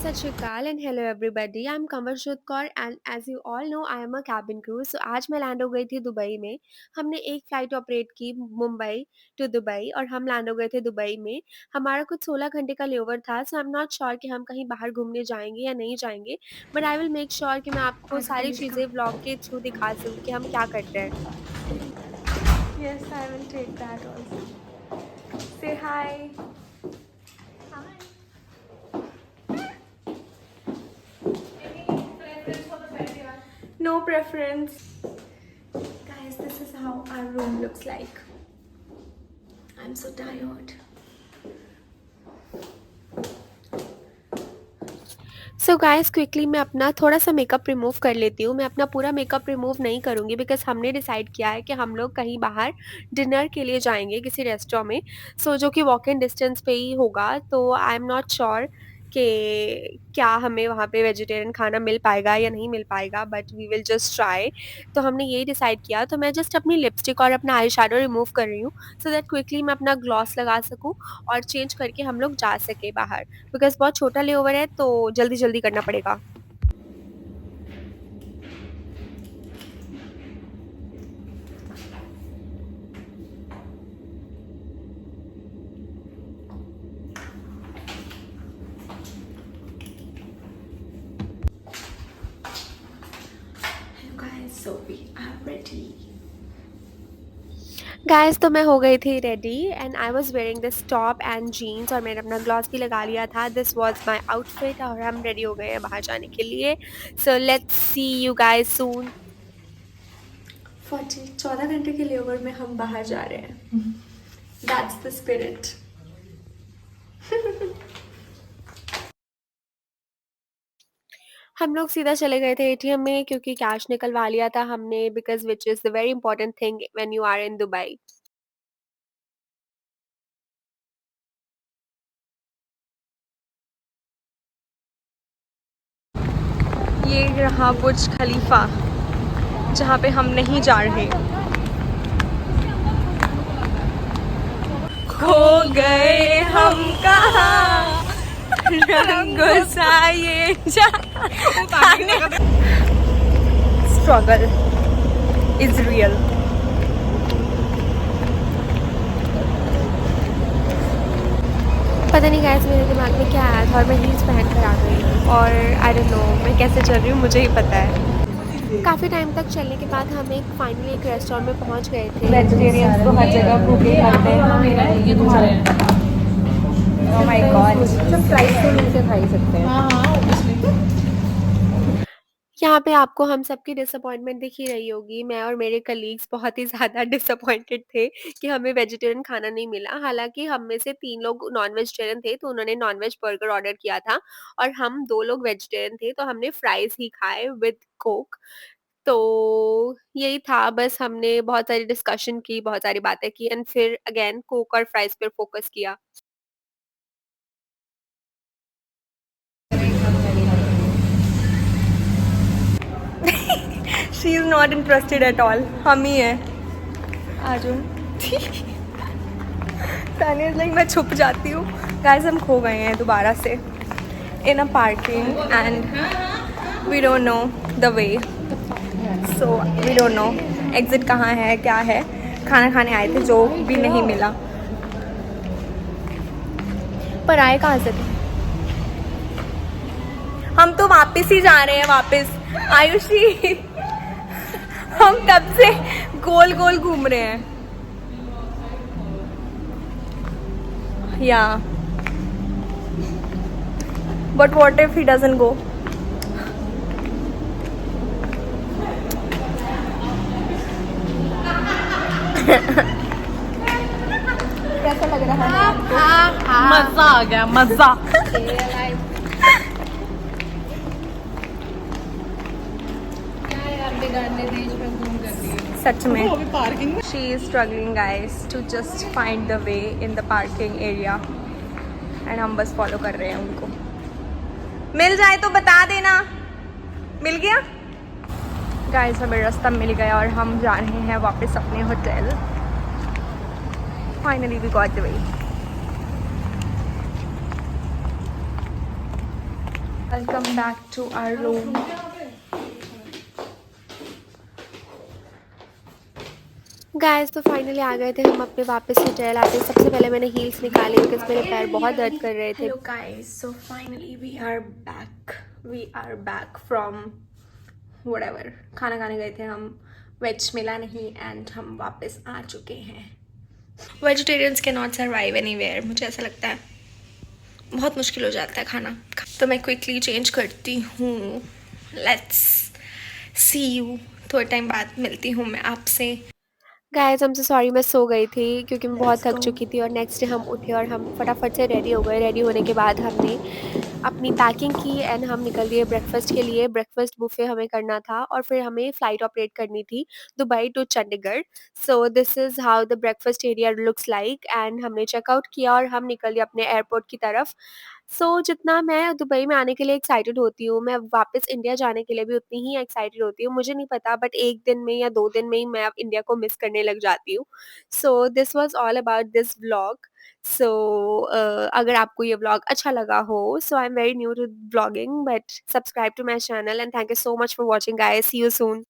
Sat Shri Akal and hello everybody. I'm Kamarjot Kaur and as you all know I am a cabin crew. So आज मैं land हो गई थी Dubai में। हमने एक फ़्लाइट ऑपरेट की मुंबई टू दुबई और हम लैंड हो गए थे दुबई में। हमारा कुछ 16 घंटे का लेओवर था। सो आई एम नॉट श्योर कि हम कहीं बाहर घूमने जाएँगे या नहीं जाएँगे। But I will make sure कि मैं आपको आधा सारी फिनिश का चीज़ें व्लॉग के थ्रू दिखा सकूँ कि हम क्या करते हैं। Yes, I will take that also. Say hi. No preference. Guys, this is how our room looks like. I'm so tired. So guys quickly मैं अपना थोड़ा-सा मेकअप रिमूव कर लेती हूँ। मैं अपना पूरा मेकअप रिमूव नहीं करूँगी बिकॉज़ हमने डिसाइड किया है कि हम लोग कहीं बाहर डिनर के लिए जाएँगे किसी रेस्टोरेंट में। सो जो कि वॉक इन डिस्टेंस पे ही होगा तो आई एम नॉट श्योर कि क्या हमें वहाँ पे वेजिटेरियन खाना मिल पाएगा या नहीं मिल पाएगा but we will just try. तो हमने यही डिसाइड किया तो मैं जस्ट अपनी लिपस्टिक और अपना आई शैडो रिमूव कर रही हूँ सो दैट क्विकली मैं अपना ग्लॉस लगा सकूँ और चेंज करके हम लोग जा सकें बाहर। बिकॉज़ बहुत छोटा लेओवर है तो जल्दी-जल्दी करना पड़ेगा। Hello guys, so we are ready. Guys तो मैं हो गई थी ready and I was wearing this top and jeans और मैंने अपना ग्लॉस भी लगा लिया था। दिस वाज़ माय आउटफिट और हम रेडी हो गए हैं बाहर जाने के लिए। So let's see you guys soon. 14 घंटे के लेओवर में हम बाहर जा रहे हैं. That's the spirit. हम लोग सीधा चले गए थे एटीएम में क्योंकि कैश निकलवा लिया था हमने because which is the very important thing when you are in Dubai. ये रहा बुर्ज खलीफा जहाँ पे हम नहीं जा रहे. खो गए हम कहाँ रंगों सा ये स्ट्रगल इज रियल. पता नहीं गाइस मेरे दिमाग में क्या आया था और मैं हील्स पहन कर आ गई हूँ और आई डोंट नो मैं कैसे चल रही हूँ मुझे ही पता है। काफ़ी टाइम तक चलने के बाद हम एक फाइनली एक रेस्टोरेंट में पहुँच गए थे। वेजिटेरियंस तो हर जगह भूखे खाते हैं. Oh my God. सब प्राइस से मिलकर खा ही सकते हैं. यहाँ पे आपको हम सबकी डिसअपॉइंटमेंट दिख ही रही होगी। मैं और मेरे कलीग्स बहुत ही ज़्यादा डिसअपॉइंटेड थे कि हमें वेजिटेरियन खाना नहीं मिला। हालाँकि हम में से 3 लोग नॉन वेजिटेरियन थे तो उन्होंने नॉन-वेज बर्गर ऑर्डर किया था और हम 2 लोग वेजिटेरियन थे तो हमने फ्राइज़ ही खाए विद कोक। तो यही था बस हमने बहुत सारी डिस्कशन की, बहुत सारी बातें की एंड फिर अगेन कोक और फ्राइज़ पे फोकस किया। She is not interested at all. हम ही हैं. आ जाओ. तानिया इज लाइक मैं छुप जाती हूँ. गाइस हम खो गए हैं दोबारा से in a parking and we don't know the way. So we don't know exit कहाँ है क्या है. खाना खाने आए थे जो भी नहीं मिला. पर आए कहाँ से थे. हम तो वापस ही जा रहे हैं वापस. आयुषी हम तब से गोल गोल घूम रहे हैं. या but what if he doesn't go. कैसा लग रहा है आपको? मजा आ गया मजा. सच में. Parking She is struggling guys to just find the way in the parking area and हम बस फॉलो कर रहे हैं उनको. मिल जाए तो बता देना. मिल गया गाइस. हमें रास्ता मिल गया और हम जा रहे हैं वापस अपने hotel. Finally we got the way. Welcome back to our room. Guys तो फाइनली आ गए थे हम अपने वापस होटल आके। सबसे पहले मैंने हील्स निकाले बिकॉज़ मेरे पैर बहुत दर्द कर रहे थे। Hello guys, so finally we are back. We are back from whatever. खाना खाने गए थे हम, वेज मिला नहीं एंड हम वापस आ चुके हैं। वेजिटेरियंस के नॉट सर्वाइव एनीवेयर, मुझे ऐसा लगता है बहुत मुश्किल हो जाता है खाना। तो मैं क्विकली चेंज करती हूँ। लेट्स सी यू, थोड़े टाइम बाद मिलती हूँ मैं आपसे। Guys I am so sorry, मैं सो गई थी क्योंकि मैं बहुत लेट्स थक गो। चुकी थी और नेक्स्ट डे हम उठे और हम फटाफट से रेडी हो गए। रेडी होने के बाद हमने अपनी पैकिंग की एंड हम निकल दिए ब्रेकफास्ट के लिए। ब्रेकफास्ट बुफे हमें करना था और फिर हमें फ़्लाइट ऑपरेट करनी थी Dubai to Chandigarh. So this is how the breakfast area looks like and हमने चेकआउट किया और हम निकल गए अपने एयरपोर्ट की तरफ। जितना मैं दुबई में आने के लिए एक्साइटेड होती हूँ, मैं वापस इंडिया जाने के लिए भी उतनी ही एक्साइटेड होती हूँ। मुझे नहीं पता बट 1 दिन में या 2 दिन में ही मैं अब इंडिया को मिस करने लग जाती हूँ। This was all about this vlog. अगर आपको ये व्लॉग अच्छा लगा हो, I am very new to vlogging but subscribe to my channel and thank you so much for watching guys. See you soon.